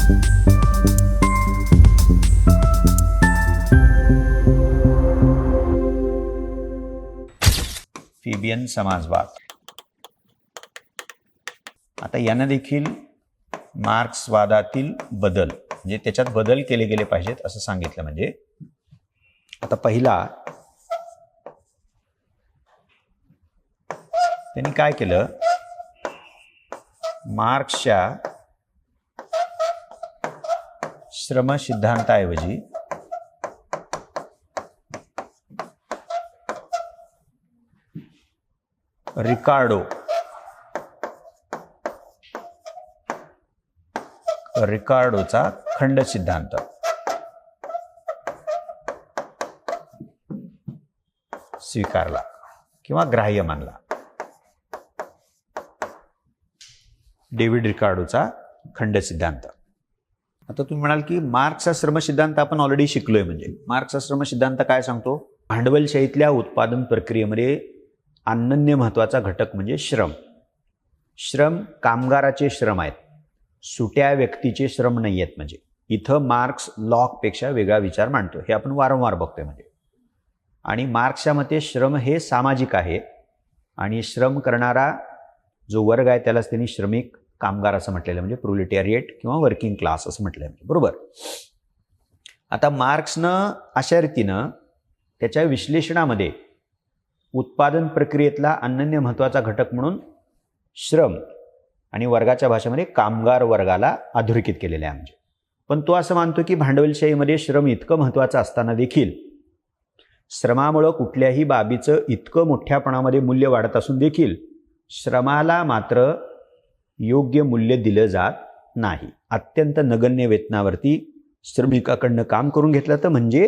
Fabian समाजवाद. आता यानं देखील मार्क्सवादातील बदल म्हणजे त्याच्यात बदल केले गेले पाहिजेत असं सांगितलं. म्हणजे आता पहिला त्यांनी काय केलं, मार्क्सच्या श्रम सिद्धांताऐवजी रिकार्डोचा खंड सिद्धांत स्वीकारला किंवा ग्राह्य मानला. डेव्हिड रिकार्डोचा खंड सिद्धांत. आता तुम्ही म्हणाल की मार्क्सचा श्रम सिद्धांत आपण ऑलरेडी शिकलोय. म्हणजे मार्क्सचा श्रम सिद्धांत काय सांगतो, भांडवलशाहीतल्या उत्पादन प्रक्रियेमध्ये अनन्य महत्वाचा घटक म्हणजे श्रम. श्रम कामगाराचे श्रम आहेत, सुट्या व्यक्तीचे श्रम नाही आहेत. म्हणजे इथं मार्क्स लॉकपेक्षा वेगळा विचार मांडतो, हे आपण वारंवार बघतोय. म्हणजे आणि मार्क्सच्या मते श्रम हे सामाजिक आहे आणि श्रम करणारा जो वर्ग आहे त्यालाच त्यांनी श्रमिक कामगार असं म्हटलेलं, म्हणजे प्रोलेटेरिएट किंवा वर्किंग क्लास असं म्हटलंय. बरोबर. आता मार्क्सनं अशा रीतीनं त्याच्या विश्लेषणामध्ये उत्पादन प्रक्रियेतला अनन्य महत्वाचा घटक म्हणून श्रम आणि वर्गाच्या भाषेमध्ये कामगार वर्गाला अधोरेखित केलेलं आहे. म्हणजे पण तो असं मानतो की भांडवलशाहीमध्ये श्रम इतकं महत्वाचं असताना देखील श्रमामुळं कुठल्याही बाबीचं इतकं मोठ्या प्रमाणामध्ये मूल्य वाढत असून देखील श्रमाला मात्र योग्य मूल्य दिलं जात नाही. अत्यंत नगण्य वेतनावरती श्रमिकाकडनं काम करून घेतलं तर म्हणजे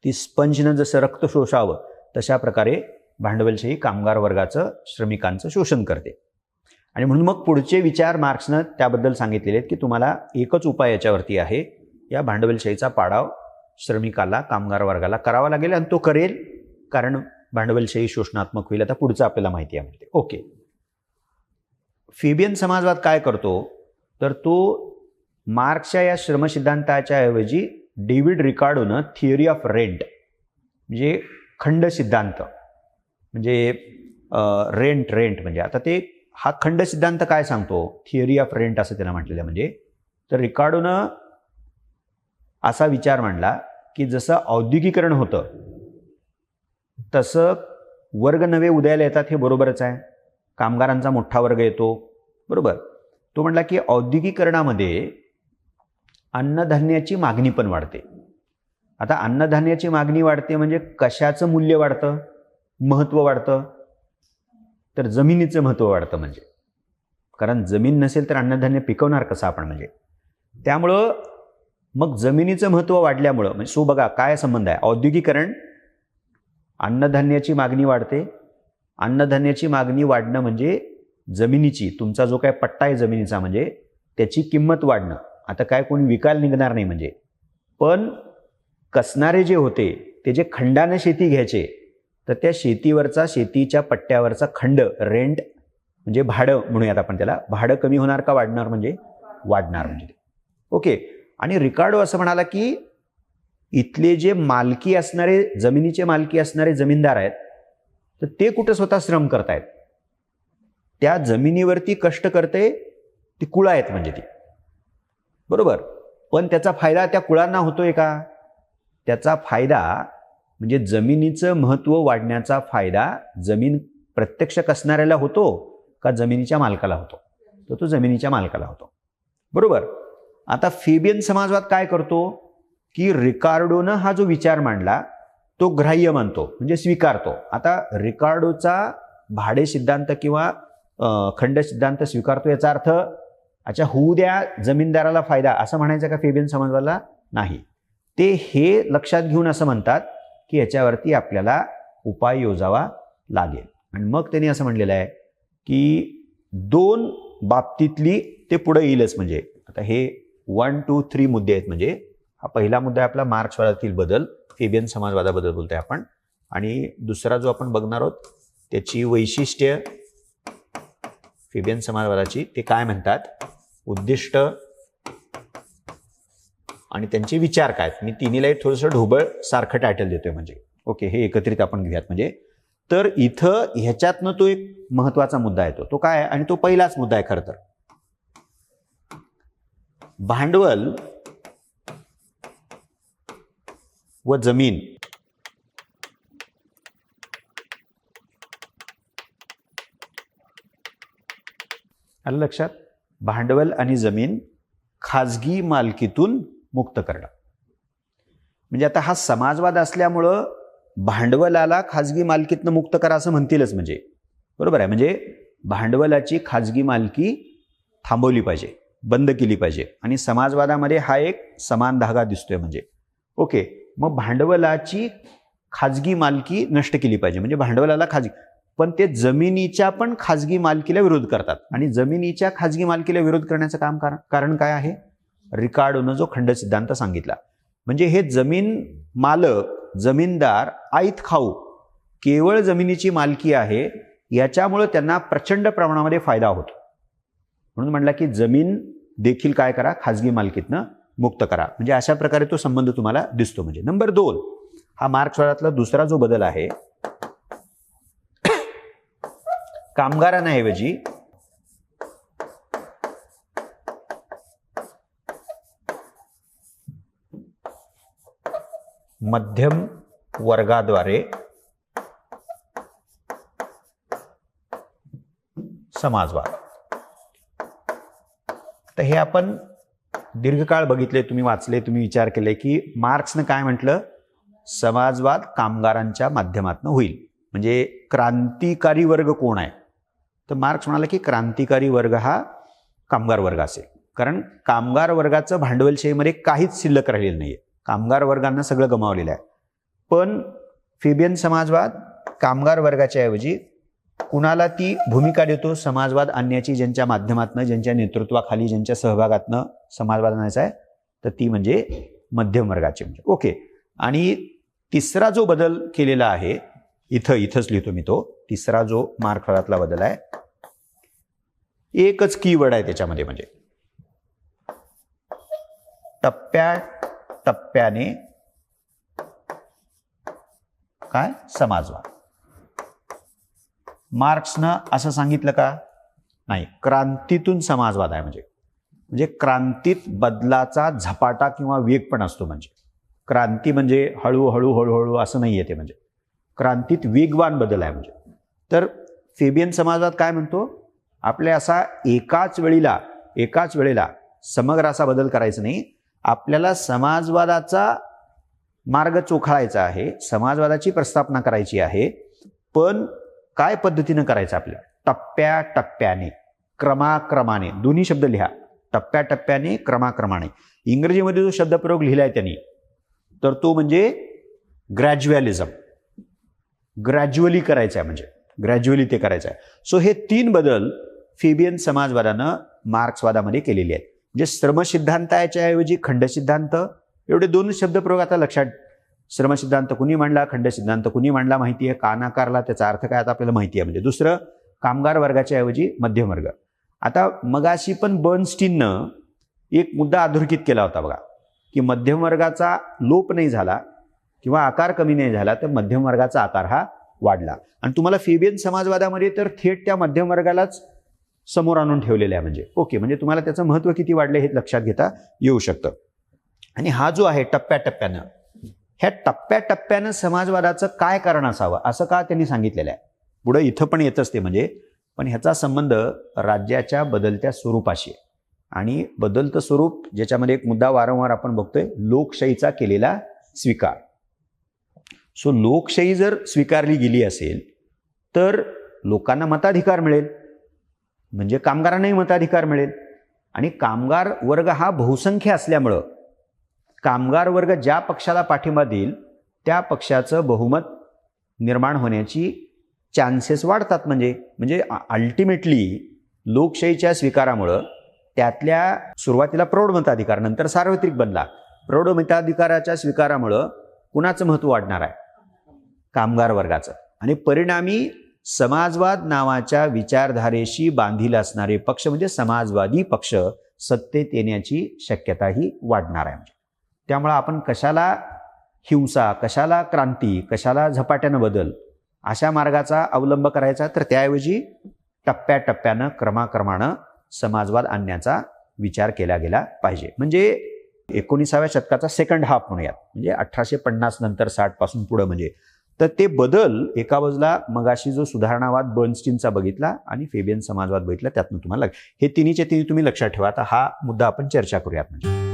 ती स्पंजनं जसं रक्त शोषावं तशा प्रकारे भांडवलशाही कामगार वर्गाचं श्रमिकांचं शोषण करते. आणि म्हणून मग पुढचे विचार मार्क्सनं त्याबद्दल सांगितलेले आहेत की तुम्हाला एकच उपाय याच्यावरती आहे, या भांडवलशाहीचा पाडाव श्रमिकाला कामगार वर्गाला करावा लागेल आणि तो करेल, कारण भांडवलशाही शोषणात्मक होईल. आता पुढचं आपल्याला माहिती आहे. म्हणजे ओके, फेबियन समाजवाद काय करतो तर तो मार्क्सच्या या श्रमसिद्धांताच्या ऐवजी डेव्हिड रिकार्डोनं थिअरी ऑफ रेंट म्हणजे खंड सिद्धांत म्हणजे रेंट म्हणजे आता ते हा खंड सिद्धांत काय सांगतो, थिअरी ऑफ रेंट असं त्याला म्हटलेलं. म्हणजे तर रिकार्डोनं असा विचार मांडला की जसं औद्योगिकरण होतं तसं वर्ग नवे उदयाला येतात, हे बरोबरच आहे. कामगारांचा मोठा वर्ग येतो, बरोबर. तो म्हटला की औद्योगिकरणामध्ये अन्नधान्याची मागणी पण वाढते. आता अन्नधान्याची मागणी वाढते म्हणजे कशाचं मूल्य वाढतं, महत्त्व वाढतं, तर जमिनीचं महत्त्व वाढतं. म्हणजे कारण जमीन नसेल तर अन्नधान्य पिकवणार कसं आपण. म्हणजे त्यामुळं मग जमिनीचं महत्त्व वाढल्यामुळं म्हणजे सो बघा काय संबंध आहे. औद्योगिकरण, अन्नधान्याची मागणी वाढते, अन्नधान्याची मागणी वाढणं म्हणजे जमिनीची, तुमचा जो काय पट्टा आहे जमिनीचा म्हणजे त्याची किंमत वाढणं. आता काय कोणी विकायला निघणार नाही. म्हणजे पण कसणारे जे होते ते जे खंडानं शेती घ्यायचे तर त्या शेतीवरचा, शेतीच्या पट्ट्यावरचा खंड, रेंट म्हणजे भाडं म्हणूयात आपण त्याला, भाडं कमी होणार का वाढणार, म्हणजे वाढणार. म्हणजे ओके. आणि रिकार्डो असं म्हणाला की इथले जे मालकी असणारे, जमिनीचे मालकी असणारे जमीनदार आहेत तर ते कुठं स्वतः श्रम करतायत, त्या जमिनीवरती कष्ट करते ती कुळं आहेत. म्हणजे ती बरोबर. पण त्याचा फायदा त्या कुळांना होतोय का, त्याचा फायदा म्हणजे जमिनीचं महत्त्व वाढण्याचा फायदा जमीन प्रत्यक्ष कसणाऱ्याला होतो का जमिनीच्या मालकाला होतो, तर तो जमिनीच्या मालकाला होतो. बरोबर. आता फेबियन समाजवाद काय करतो की रिकार्डोनं हा जो विचार मांडला तो ग्राह्य मानतो म्हणजे स्वीकारतो. आता रिकार्डोचा भाडे सिद्धांत किंवा खंड सिद्धांत स्वीकारतो याचा अर्थ अच्छा होऊ द्या जमीनदाराला फायदा असं म्हणायचं का फेबियन समाजवादाला नाही. ते हे लक्षात घेऊन असं म्हणतात की याच्यावरती आपल्याला उपाय योजावा लागेल. आणि मग त्यांनी असं म्हणलेलं आहे की दोन बाबतीतली ते पुढे येईलच. म्हणजे आता हे 1, 2, 3 मुद्दे आहेत. म्हणजे हा पहिला मुद्दा आहे आपला मार्क्सवादातील बदल, फेबियन समाजवादाबद्दल बोलतोय आपण. आणि दुसरा जो आपण बघणार आहोत त्याची वैशिष्ट्य फेबियन समाजवादाची, ते काय म्हणतात, उद्दिष्ट आणि त्यांचे विचार काय आहेत. मी तिन्हीला एक थोडंसं ढोबळ सारखं टायटल देतोय म्हणजे ओके, हे एकत्रित आपण घेऊयात म्हणजे. तर इथं ह्याच्यातनं तो एक महत्वाचा मुद्दा येतो. तो काय आहे आणि तो पहिलाच मुद्दा आहे खरं तर. भांडवल व जमीन आलं लक्षात. भांडवल आणि जमीन खाजगी मालकीतून मुक्त करणं म्हणजे आता हा समाजवाद असल्यामुळं भांडवलाला खाजगी मालकीतनं मुक्त करा असं म्हणतीलच म्हणजे बरोबर आहे. म्हणजे भांडवलाची खाजगी मालकी थांबवली पाहिजे, बंद केली पाहिजे आणि समाजवादामध्ये हा एक समान धागा दिसतोय म्हणजे ओके. मग भांडवलाची खाजगी मालकी नष्ट केली पाहिजे म्हणजे भांडवलाला खाजगी, पण ते जमिनीच्या पण खाजगी मालकीला विरोध करतात आणि जमिनीच्या खाजगी मालकीला विरोध करण्याचं कारण काय आहे. रिकार्डोनं जो खंड सिद्धांत सांगितला म्हणजे हे जमीन मालक जमीनदार आईत खाऊ केवळ जमिनीची मालकी आहे, याच्यामुळे त्यांना प्रचंड प्रमाणामध्ये फायदा होतो. म्हणून म्हटलं की जमीन देखील काय करा, खाजगी मालकीतनं मुक्त करा. म्हणजे अशा प्रकारे तो संबंध तुम्हाला दिसतो. म्हणजे नंबर 2 हा मार्क्सवादातला दुसरा जो बदल आहे, कामगारांऐवजी मध्यम वर्गाद्वारे समाजवाद. तर हे आपण दीर्घकाळ बघितले, तुम्ही वाचले, तुम्ही विचार केले की मार्क्सनं काय म्हटलं, समाजवाद कामगारांच्या माध्यमातून होईल. म्हणजे क्रांतिकारी वर्ग कोण आहे, तर मार्क्स म्हणाला की क्रांतिकारी वर्ग हा कामगार वर्ग असेल. कारण कामगार वर्गाचं भांडवलशाहीमध्ये काहीच शिल्लक राहिलेलं नाहीये, कामगार वर्गांना सगळं गमावलेलं आहे. पण फेबियन समाजवाद कामगार वर्गाच्या ऐवजी कुणाला ती भूमिका देतो समाजवाद आणण्याची, ज्यांच्या माध्यमातनं, ज्यांच्या नेतृत्वाखाली, ज्यांच्या सहभागातनं समाजवाद आणायचा आहे, तर ती म्हणजे मध्यम वर्गाची म्हणजे ओके. आणि तिसरा जो बदल केलेला आहे इथंच लिहितो मी तो तिसरा जो मार्क्सवादातला बदल आहे, एकच कीवर्ड आहे त्याच्यामध्ये म्हणजे टप्प्याने काय समाजवाद. मार्क्सनं असं सांगितलं का, नाही, क्रांतीतून समाजवाद आहे. म्हणजे क्रांतीत बदलाचा झपाटा किंवा वेग पण असतो. म्हणजे क्रांती म्हणजे हळूहळू असं नाही येते, म्हणजे क्रांतीत वेगवान बदल आहे. म्हणजे तर फेबियन समाजवाद काय म्हणतो, आपल्या असा एकाच वेळेला समग्र असा बदल करायचा नाही, आपल्याला समाजवादाचा मार्ग चोखाळायचा आहे, समाजवादाची प्रस्थापना करायची आहे, पण काय पद्धतीनं करायचं आपल्याला, टप्प्याटप्प्याने, क्रमाक्रमाने. दोन्ही शब्द लिहा, टप्प्याटप्प्याने, क्रमाक्रमाने. इंग्रजीमध्ये जो शब्दप्रयोग लिहिलाय त्यांनी, तर तो म्हणजे ग्रॅज्युअलिझम, ग्रॅज्युअली करायचं आहे, म्हणजे ग्रॅज्युअली ते करायचं आहे. सो हे 3 बदल फेबियन समाजवादानं मार्क्सवादामध्ये केलेले आहेत. म्हणजे श्रमसिद्धांताच्या ऐवजी खंडसिद्धांत, एवढे 2 शब्दप्रयोग आता लक्षात. श्रमसिद्धांत कुणी मांडला, खंडसिद्धांत कुणी मांडला माहिती आहे, का नाकारला, त्याचा अर्थ काय आता आपल्याला माहिती आहे. म्हणजे दुसरं, कामगार वर्गाच्या ऐवजी मध्यम वर्ग. आता मगाशी पण बर्नस्टीननं एक मुद्दा अधोरेखित केला होता बघा, की मध्यम वर्गाचा लोप नाही झाला किंवा आकार कमी नाही झाला, तर मध्यम वर्गाचा आकार हा वाढला. आणि तुम्हाला फेबियन समाजवादामध्ये तर थेट त्या मध्यम वर्गालाच समोर आणून ठेवलेलं आहे. म्हणजे ओके, म्हणजे तुम्हाला त्याचं महत्त्व किती वाढलं हे लक्षात घेता येऊ शकतं. आणि हा जो आहे टप्प्याटप्प्यानं, ह्या टप्प्याटप्प्यानं समाजवादाचं काय कारण असावं असं का त्यांनी सांगितलेलं आहे. पुढं इथं पण येतच ते म्हणजे, पण ह्याचा संबंध राज्याच्या बदलत्या स्वरूपाशी आहे. आणि बदलतं स्वरूप ज्याच्यामध्ये एक मुद्दा वारंवार आपण बघतोय, लोकशाहीचा केलेला स्वीकार. सो लोकशाही जर स्वीकारली गेली असेल तर लोकांना मताधिकार मिळेल, म्हणजे कामगारांनाही मताधिकार मिळेल. आणि कामगार वर्ग हा बहुसंख्य असल्यामुळं कामगार वर्ग ज्या पक्षाला पाठिंबा देईल त्या पक्षाचं बहुमत निर्माण होण्याची चान्सेस वाढतात. म्हणजे अल्टिमेटली लोकशाहीच्या स्वीकारामुळं त्यातल्या सुरुवातीला प्रौढ मताधिकार, नंतर सार्वत्रिक बनला, प्रौढ मताधिकाराच्या स्वीकारामुळं कुणाचं महत्त्व वाढणार आहे, कामगार वर्गाचं. आणि परिणामी समाजवाद नावाच्या विचारधारेशी बांधील असणारे पक्ष म्हणजे समाजवादी पक्ष सत्तेत येण्याची शक्यताही वाढणार आहे. त्यामुळं आपण कशाला हिंसा, कशाला क्रांती, कशाला झपाट्यानं बदल अशा मार्गाचा अवलंब करायचा, तर त्याऐवजी टप्प्याटप्प्यानं क्रमाक्रमानं समाजवाद आणण्याचा विचार केला गेला पाहिजे. म्हणजे 19व्या शतकाचा सेकंड हाफ म्हणूयात, म्हणजे 1850 नंतर 60 पासून पुढं म्हणजे. तर ते बदल एका बाजूला मगाशी जो सुधारणावाद बर्नस्टीनचा बघितला आणि फेबियन समाजवाद बघितला, त्यातनं तुम्हाला हे तिन्हीचे तिन्ही तुम्ही लक्षात ठेवा. आता हा मुद्दा आपण चर्चा करूयात. म्हणजे